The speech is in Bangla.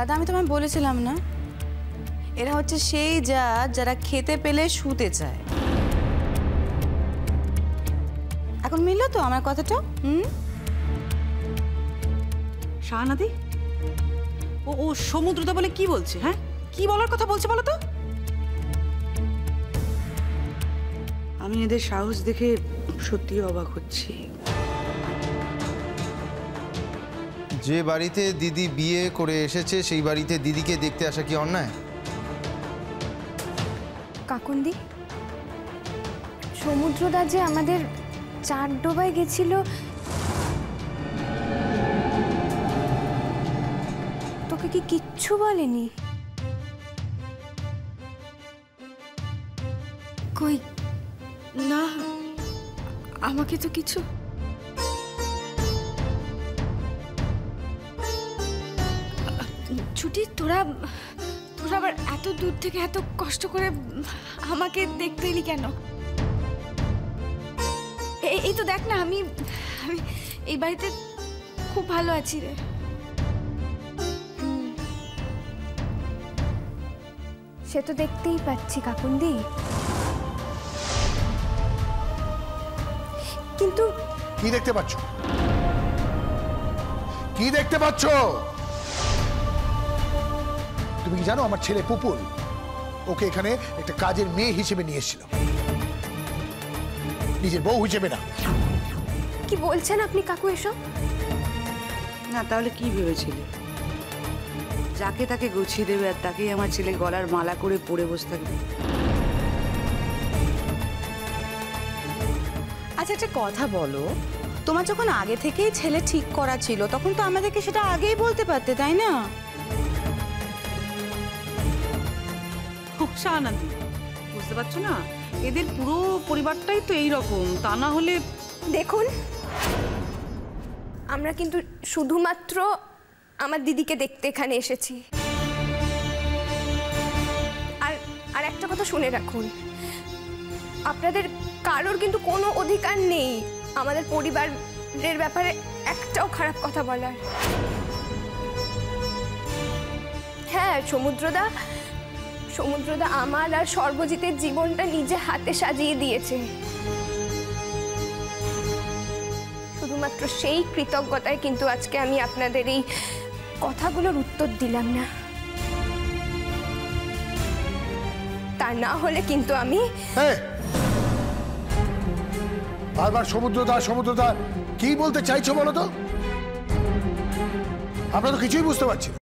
দাদা আমি তোমায় বলেছিলাম না, এরা হচ্ছে সেই জাত যারা খেতে পেলে শুতে চায়। এখন মিললো তো আমার কথাটা? শাহানাদি, ও সমুদ্রদা বলে কি বলছে? হ্যাঁ, কি বলার কথা বলছে বলো তো? আমি এদের সাহস দেখে সত্যি অবাক হচ্ছি। যে বাড়িতে দিদি বিয়ে করে এসেছে সেই বাড়িতে দিদিকে দেখতে আসা কি অন্যায়? কাকুন্দি, সমুদ্রদা যে আমাদের চারডোবায় গেছিল, তোকে কি কিচ্ছু বলেনি? কই না, আমাকে তো কিছু। ছুটি, তোরা আবার এত দূর থেকে এত কষ্ট করে আমাকে দেখতে এলি কেন? এই তো দেখ না, আমি এই বাড়িতে খুব ভালো আছি রে। সে তো দেখতেই পাচ্ছি কাকুন্দি, কিন্তু কি দেখতে পাচ্ছ? কি দেখতে পাচ্ছ? তুমি কি জানো আমার ছেলে পুপুল ওকে এখানে একটা কাজের মেয়ে হিসেবে নিয়ে এসেছিল, নিজের বউ হিসেবে না। কি বলছেন আপনি কাকু এসব? না, তাহলে কি ভেবেছিলে? যাকে তাকে গুছিয়ে দেবে আর তাকেই আমার ছেলে গলার মালা করে পরে বসে থাকবে? আচ্ছা একটা কথা বলো, তোমার যখন আগে থেকেই ছেলে ঠিক করা ছিল তখন তো আমাদেরকে সেটা আগেই বলতে পারতে, তাই না? শাহানাদি, বুঝতে পারছো না, এদের পুরো পরিবারটাই তো এইরকম। তা না হলে দেখুন, আমরা কিন্তু শুধুমাত্র আমার দিদিকে দেখতে এখানে এসেছি। আর একটা কথা শুনে রাখুন, আপনাদের কারোর কিন্তু কোনো অধিকার নেই আমাদের পরিবারের ব্যাপারে একটাও খারাপ কথা বলার। হ্যাঁ, সমুদ্রদা আমার আর সর্বজিতের জীবনটা নিজে হাতে সাজিয়ে দিয়েছে। শুধুমাত্র সেই কৃতজ্ঞতায় কিন্তু আজকে আমি আপনাদের এই কথাগুলোর উত্তর দিলাম না। তা না হলে কিন্তু আমি বারবার সমুদ্রদা কি বলতে চাইছো বলো তো? আমরা তো কিছুই বুঝতে পারছি না।